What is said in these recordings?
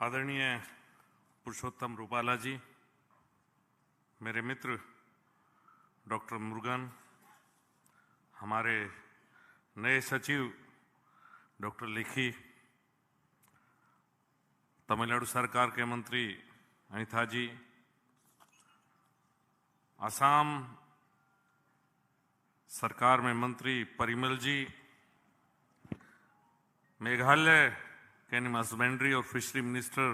आदरणीय पुरुषोत्तम रूपाला जी, मेरे मित्र डॉक्टर मुरुगन, हमारे नए सचिव डॉक्टर लिखी, तमिलनाडु सरकार के मंत्री अनिता जी, असम सरकार में मंत्री परिमल जी, मेघालय के एनिमल हस्बेंड्री और फिशरी मिनिस्टर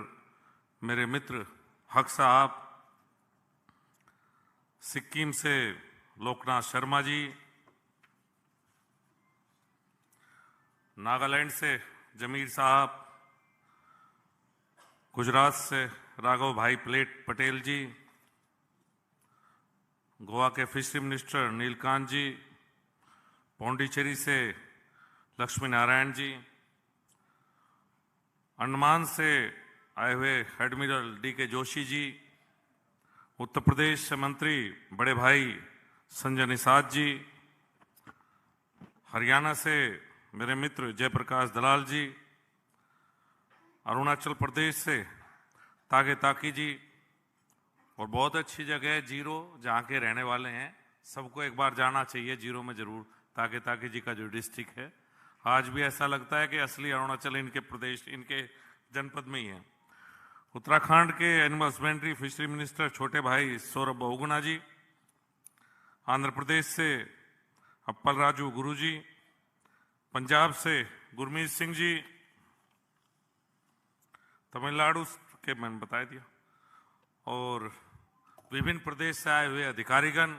मेरे मित्र हक साहब, सिक्किम से लोकनाथ शर्मा जी, नागालैंड से जमीर साहब, गुजरात से राघव भाई पटेल जी, गोवा के फिशरी मिनिस्टर नीलकांत जी, पौंडीचेरी से लक्ष्मी नारायण जी, अंडमान से आए हुए एडमिरल डी.के. जोशी जी, उत्तर प्रदेश से मंत्री बड़े भाई संजय निषाद जी, हरियाणा से मेरे मित्र जयप्रकाश दलाल जी, अरुणाचल प्रदेश से तागे ताकी जी, और बहुत अच्छी जगह है जीरो, जहाँ के रहने वाले हैं, सबको एक बार जाना चाहिए जीरो में जरूर। तागे ताकी जी का जो डिस्ट्रिक्ट है, आज भी ऐसा लगता है कि असली अरुणाचल इनके प्रदेश, इनके जनपद में ही है। उत्तराखंड के एनिमल हस्बेंड्री फिशरी मिनिस्टर छोटे भाई सौरभ बहुगुणा जी, आंध्र प्रदेश से अप्पल राजू गुरु जी, पंजाब से गुरमीत सिंह जी, तमिलनाडु के मैंने बता दिया, और विभिन्न प्रदेश से आए हुए अधिकारीगण,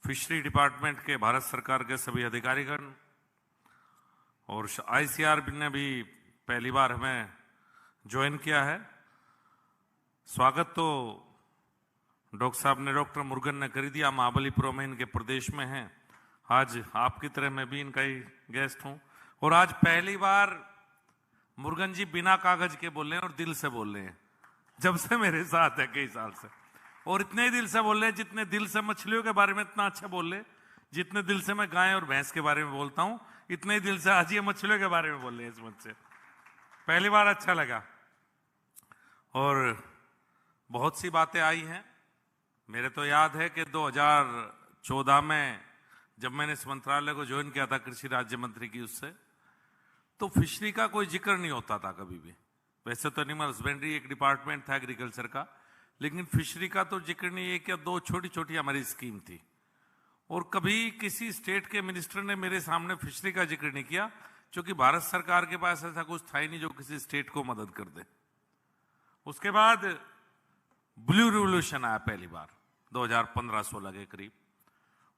फिशरी डिपार्टमेंट के भारत सरकार के सभी अधिकारीगण, और आईसीआर ने भी पहली बार हमें ज्वाइन किया है। स्वागत तो डॉक्टर साहब ने, डॉक्टर मुरुगन ने कर दिया। महाबलीपुरम में इनके प्रदेश में हैं, आज आपकी तरह मैं भी इनका ही गेस्ट हूं, और आज पहली बार मुरुगन जी बिना कागज के बोल रहे हैं और दिल से बोल रहे हैं, जब से मेरे साथ है कई साल से, और इतने ही दिल से बोल रहे हैं जितने दिल से मछलियों के बारे में इतना अच्छा बोल रहे, जितने दिल से मैं गाय और भैंस के बारे में बोलता हूं, इतने ही दिल से आज ये मछलियों के बारे में बोल रहे हैं इस मंच से। पहली बार अच्छा लगा, और बहुत सी बातें आई हैं। मेरे तो याद है कि 2014 में जब मैंने इस मंत्रालय को ज्वाइन किया था कृषि राज्य मंत्री की, उससे तो फिशरी का कोई जिक्र नहीं होता था कभी भी। वैसे तो एनिमल हस्बेंड्री एक डिपार्टमेंट था एग्रीकल्चर का, लेकिन फिशरी का तो जिक्र नहीं। एक या दो छोटी छोटी हमारी स्कीम थी, और कभी किसी स्टेट के मिनिस्टर ने मेरे सामने फिशरी का जिक्र नहीं किया, क्योंकि भारत सरकार के पास ऐसा कुछ था ही नहीं जो किसी स्टेट को मदद कर दे। उसके बाद ब्लू रिवोल्यूशन आया पहली बार 2015-16 के करीब,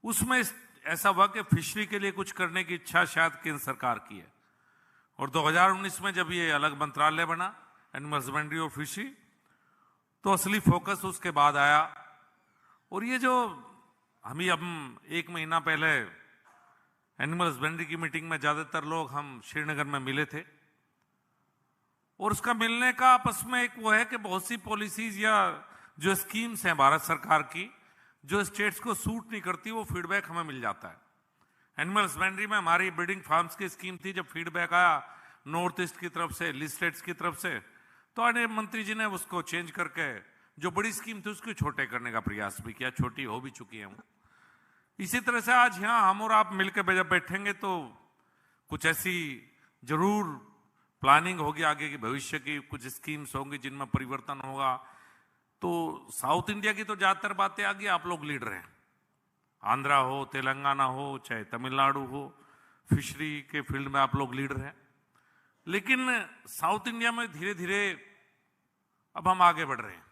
उसमें ऐसा हुआ कि फिशरी के लिए कुछ करने की इच्छा शायद केंद्र सरकार की है, और 2019 में जब ये अलग मंत्रालय बना एनिमल हस्बेंड्री और फिशरी, तो असली फोकस उसके बाद आया। और ये जो हम एक महीना पहले एनिमल हस्बेंड्री की मीटिंग में ज्यादातर लोग हम श्रीनगर में मिले थे, और उसका मिलने का आपस में एक वो है कि बहुत सी पॉलिसीज या जो स्कीम्स हैं भारत सरकार की, जो स्टेट्स को सूट नहीं करती, वो फीडबैक हमें मिल जाता है। एनिमल हस्बेंड्री में हमारी ब्रीडिंग फार्म्स की स्कीम थी, जब फीडबैक आया नॉर्थ ईस्ट की तरफ से, लिस्टेट्स की तरफ से, तो आने मंत्री जी ने उसको चेंज करके जो बड़ी स्कीम थी उसको छोटे करने का प्रयास भी किया, छोटी हो भी चुकी है वो। इसी तरह से आज यहाँ हम और आप मिलकर जब बैठेंगे तो कुछ ऐसी जरूर प्लानिंग होगी आगे की, भविष्य की कुछ स्कीम्स होंगी जिनमें परिवर्तन होगा। तो साउथ इंडिया की तो ज्यादातर बातें आगे आप लोग लीडर हैं, आंध्रा हो, तेलंगाना हो, चाहे तमिलनाडु हो, फिशरी के फील्ड में आप लोग लीडर हैं। लेकिन साउथ इंडिया में धीरे धीरे अब हम आगे बढ़ रहे हैं।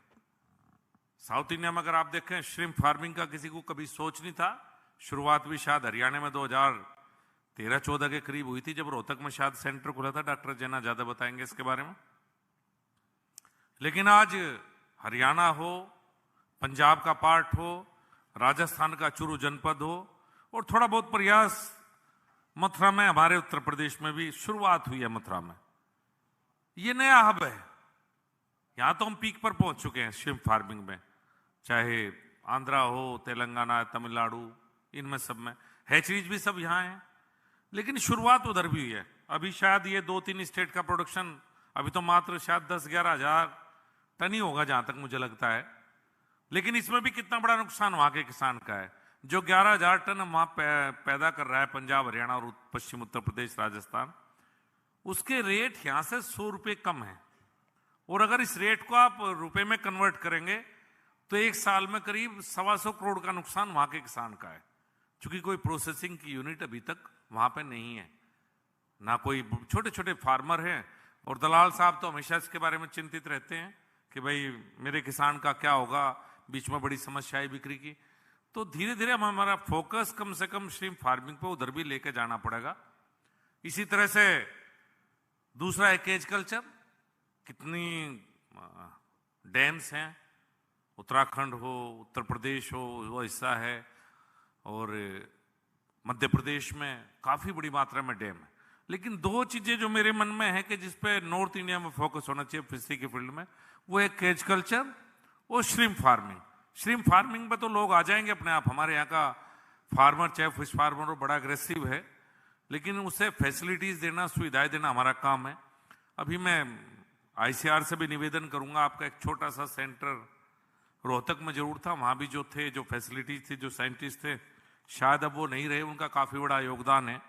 साउथ इंडिया में अगर आप देखें, श्रिम्प फार्मिंग का किसी को कभी सोच नहीं था। शुरुआत भी शायद हरियाणा में 2013-14 के करीब हुई थी, जब रोहतक में शायद सेंटर खुला था। डॉक्टर जेना ज्यादा बताएंगे इसके बारे में। लेकिन आज हरियाणा हो, पंजाब का पार्ट हो, राजस्थान का चूरू जनपद हो, और थोड़ा बहुत प्रयास मथुरा में, हमारे उत्तर प्रदेश में भी शुरुआत हुई है मथुरा में। ये नया हब है, यहां तो हम पीक पर पहुंच चुके हैं श्रिम्प फार्मिंग में, चाहे आंध्रा हो, तेलंगाना, तमिलनाडु, इनमें सब में हैचरीज भी सब यहाँ हैं। लेकिन शुरुआत उधर भी हुई है। अभी शायद ये 2-3 स्टेट का प्रोडक्शन अभी तो मात्र शायद 10-11 हजार टन ही होगा जहां तक मुझे लगता है। लेकिन इसमें भी कितना बड़ा नुकसान वहां के किसान का है। जो 11,000 टन वहां पैदा कर रहा है पंजाब, हरियाणा और पश्चिम उत्तर प्रदेश, राजस्थान, उसके रेट यहां से 100 रुपए कम है। और अगर इस रेट को आप रुपए में कन्वर्ट करेंगे तो एक साल में करीब 125 करोड़ का नुकसान वहां के किसान का है। क्योंकि कोई प्रोसेसिंग की यूनिट अभी तक वहां पे नहीं है, ना कोई छोटे छोटे फार्मर हैं। और दलाल साहब तो हमेशा इसके बारे में चिंतित रहते हैं कि भाई मेरे किसान का क्या होगा, बीच में बड़ी समस्या है बिक्री की। तो धीरे धीरे हम हमारा फोकस कम से कम श्रिम्प फार्मिंग पे उधर भी लेके जाना पड़ेगा। इसी तरह से दूसरा है केज कल्चर। कितनी डैम्स हैं, उत्तराखंड हो, उत्तर प्रदेश हो, वो हिस्सा है, और मध्य प्रदेश में काफी बड़ी मात्रा में डैम है। लेकिन दो चीजें जो मेरे मन में है कि जिसपे नॉर्थ इंडिया में फोकस होना चाहिए फिशरी के फील्ड में, वो है केज कल्चर और श्रिम्प फार्मिंग। श्रिम्प फार्मिंग में तो लोग आ जाएंगे अपने आप। हमारे यहाँ का फार्मर, चाहे फिश फार्मर हो, बड़ा अग्रेसिव है, लेकिन उसे फैसिलिटीज देना, सुविधाएं देना हमारा काम है। अभी मैं आईसीआर से भी निवेदन करूंगा, आपका एक छोटा सा सेंटर रोहतक में जरूर था, वहां भी जो थे, जो फैसिलिटीज थी, जो साइंटिस्ट थे, शायद अब वो नहीं रहे। उनका काफी बड़ा योगदान है।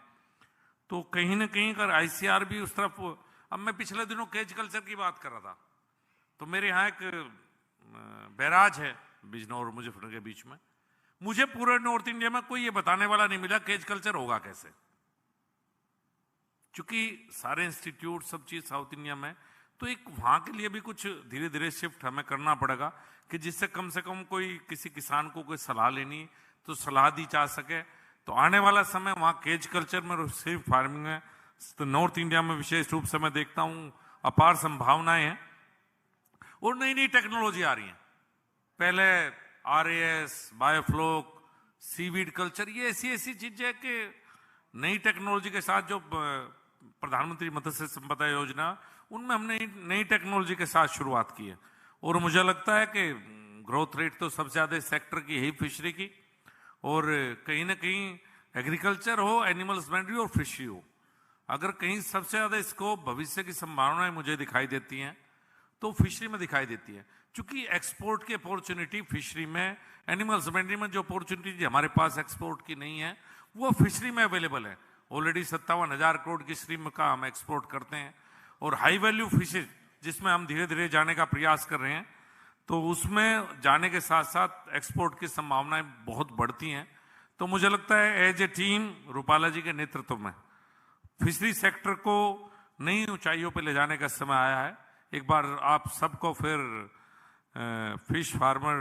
तो कहीं ना कहीं अगर आईसीआर भी उस तरफ, अब मैं पिछले दिनों केज कल्चर की बात कर रहा था, तो मेरे यहाँ एक बैराज है बिजनौर और मुजफ्फरनगर के बीच में। मुझे पूरे नॉर्थ इंडिया में कोई ये बताने वाला नहीं मिला केज कल्चर होगा कैसे। क्योंकि सारे इंस्टीट्यूट, सब चीज साउथ इंडिया में, तो एक वहां के लिए भी कुछ धीरे धीरे शिफ्ट हमें करना पड़ेगा कि जिससे कम से कम कोई किसी किसान को कोई सलाह लेनी तो सलाह दी जा सके। तो आने वाला समय वहां केज कल्चर में और श्रिम्प फार्मिंग में तो नॉर्थ इंडिया में विशेष रूप से मैं देखता हूं अपार संभावनाएं हैं और नई नई टेक्नोलॉजी आ रही है। पहले आरएएस, बायोफ्लोक, सीवीड कल्चर, ये ऐसी ऐसी चीजें कि नई टेक्नोलॉजी के साथ जो प्रधानमंत्री मत्स्य संपदा योजना, उनमें हमने नई टेक्नोलॉजी के साथ शुरुआत की है। और मुझे लगता है कि ग्रोथ रेट तो सबसे ज्यादा सेक्टर की है फिशरी की, और कहीं ना कहीं एग्रीकल्चर हो, एनिमल हस्बेंड्री और फिशरी हो, अगर कहीं सबसे ज्यादा स्कोप, भविष्य की संभावनाएं मुझे दिखाई देती हैं तो फिशरी में दिखाई देती है। क्योंकि एक्सपोर्ट की अपॉर्चुनिटी फिशरी में, एनिमल हस्बेंड्री में जो अपॉर्चुनिटी हमारे पास एक्सपोर्ट की नहीं है, वो फिशरी में अवेलेबल है। ऑलरेडी 57,000 करोड़ की श्रिम्प का हम एक्सपोर्ट करते हैं। और हाई वैल्यू फिशेज जिसमें हम धीरे धीरे जाने का प्रयास कर रहे हैं, तो उसमें जाने के साथ साथ एक्सपोर्ट की संभावनाएं बहुत बढ़ती हैं। तो मुझे लगता है एज ए टीम, रूपाला जी के नेतृत्व में फिशरी सेक्टर को नई ऊंचाइयों पर ले जाने का समय आया है। एक बार आप सबको फिर फिश फार्मर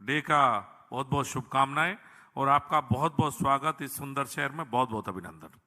डे का बहुत बहुत शुभकामनाएं और आपका बहुत बहुत स्वागत इस सुंदर शहर में। बहुत बहुत अभिनंदन।